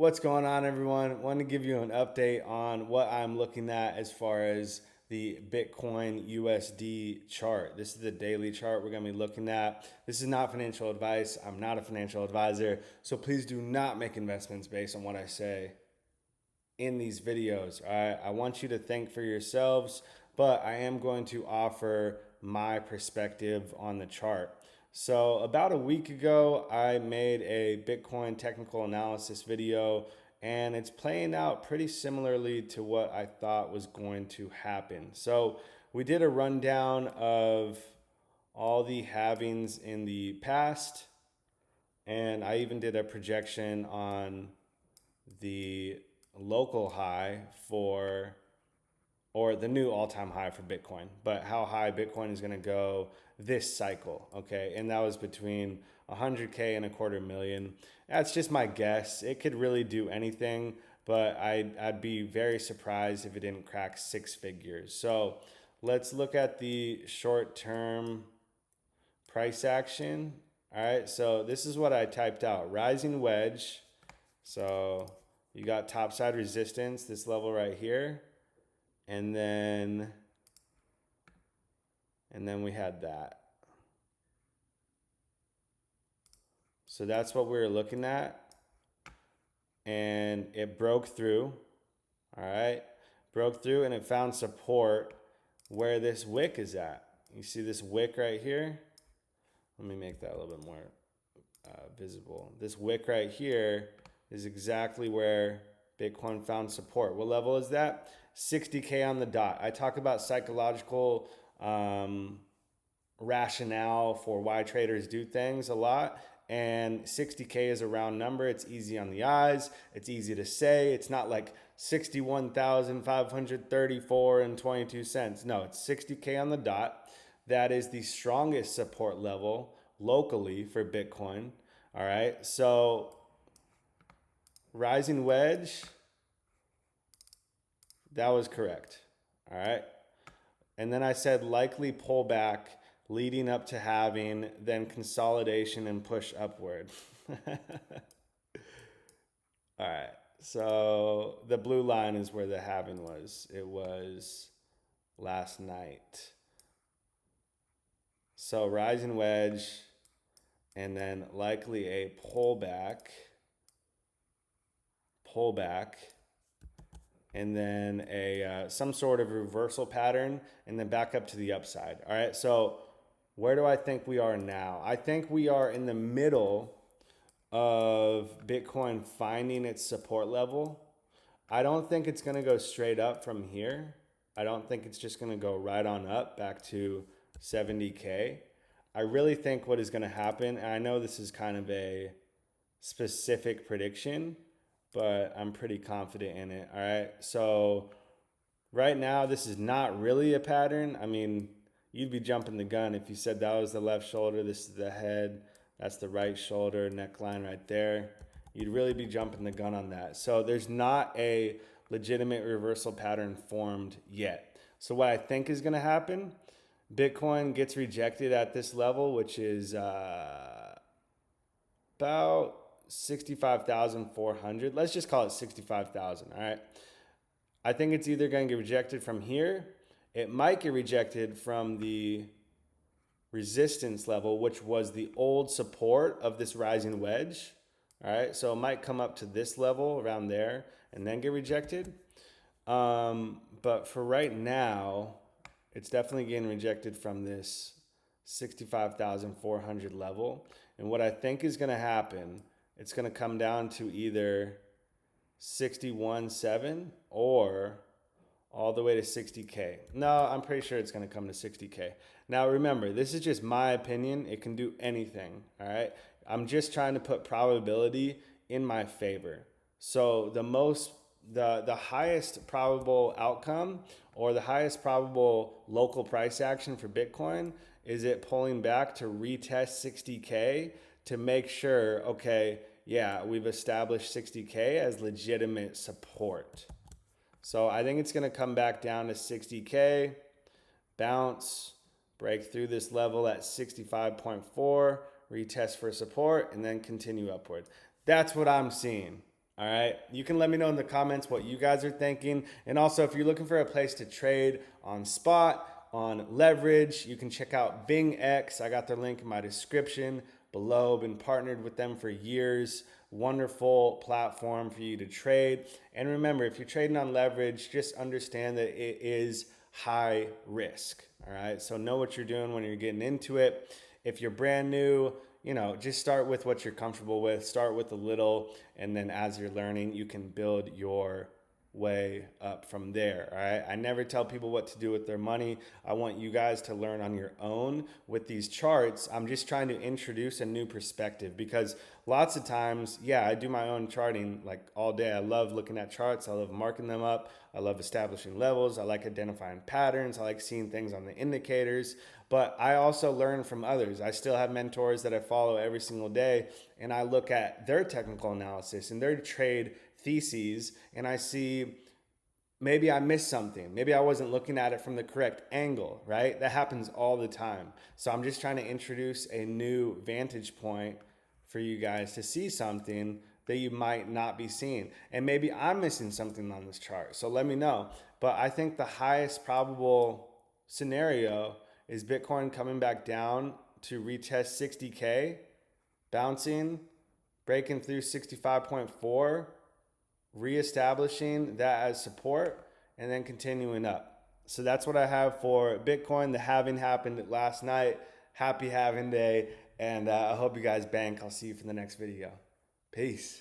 What's going on, everyone? Want to give you an update on what I'm looking at as far as the Bitcoin USD chart. This is the daily chart we're going to be looking at. This is not financial advice. I'm not a financial advisor, so please do not make investments based on what I say in these videos. All right, I want you to think for yourselves, but I am going to offer my perspective on the chart. So about a week ago, I made a Bitcoin technical analysis video, and it's playing out pretty similarly to what I thought was going to happen. So we did a rundown of all the halvings in the past, and I even did a projection on the local high for, or the new all-time high for Bitcoin, but how high Bitcoin is going to go this cycle. Okay, and that was between 100K and a quarter million. That's just my guess. It could really do anything, but I'd be very surprised if it didn't crack six figures. So let's look at the short-term price action. All right, so this is what I typed out: rising wedge. So you got topside resistance, this level right here, and then we had that. So that's what we were looking at, and it broke through. All right, broke through, and it found support where this wick is at. You see this wick right here? Let me make that a little bit more visible. This wick right here is exactly where Bitcoin found support. What level is that? 60K on the dot. I talk about psychological rationale for why traders do things a lot, and 60K is a round number. It's easy on the eyes. It's easy to say. It's not like 61,534 and 22 cents. No, it's 60K on the dot. That is the strongest support level locally for Bitcoin. All right, so rising wedge, that was correct. All right, and then I said likely pullback leading up to halving, then consolidation and push upward. All right, so the blue line is where the halving was. It was last night. So rising wedge, and then likely a pullback, and then a some sort of reversal pattern, and then back up to the upside. All right, so where do I think we are now? I think we are in the middle of Bitcoin finding its support level. I don't think it's going to go straight up from here. I don't think it's just going to go right on up back to 70K. I really think what is going to happen, and I know this is kind of a specific prediction, but I'm pretty confident in it. All right, so right now this is not really a pattern. I mean, you'd be jumping the gun if you said that was the left shoulder, this is the head, that's the right shoulder, neckline right there. You'd really be jumping the gun on that. So there's not a legitimate reversal pattern formed yet. So what I think is going to happen, Bitcoin gets rejected at this level, which is about 65,400. Let's just call it 65,000. All right. I think it's either going to get rejected from here. It might get rejected from the resistance level, which was the old support of this rising wedge. All right. So it might come up to this level around there and then get rejected. But for right now, it's definitely getting rejected from this 65,400 level. And what I think is going to happen, it's going to come down to either 61.7 or all the way to 60K. No, I'm pretty sure it's going to come to 60K. Now, remember, this is just my opinion. It can do anything, all right? I'm just trying to put probability in my favor. So the highest probable outcome or the highest probable local price action for Bitcoin is it pulling back to retest 60K to make sure, okay, yeah, we've established 60K as legitimate support. So I think it's going to come back down to 60K, bounce, break through this level at 65.4, retest for support, and then continue upward. That's what I'm seeing. All right. You can let me know in the comments what you guys are thinking. And also, if you're looking for a place to trade on spot, on leverage, you can check out BingX. I got their link in my description below. Been partnered with them for years. Wonderful platform for you to trade. And remember, if you're trading on leverage, just understand that it is high risk. All right. So know what you're doing when you're getting into it. If you're brand new, just start with what you're comfortable with. Start with a little, and then as you're learning, you can build your way up from there. All right. I never tell people what to do with their money. I want you guys to learn on your own with these charts. I'm just trying to introduce a new perspective because lots of times, yeah, I do my own charting like all day. I love looking at charts. I love marking them up. I love establishing levels. I like identifying patterns. I like seeing things on the indicators. But I also learn from others. I still have mentors that I follow every single day, and I look at their technical analysis and their trade theses, and I see maybe I missed something. Maybe I wasn't looking at it from the correct angle, right? That happens all the time. So I'm just trying to introduce a new vantage point for you guys to see something that you might not be seeing. And maybe I'm missing something on this chart. So let me know. But I think the highest probable scenario is Bitcoin coming back down to retest 60K, bouncing, breaking through 65.4, reestablishing that as support, and then continuing up. So that's what I have for Bitcoin. The halving happened last night. Happy halving day. And I hope you guys bank. I'll see you for the next video. Peace.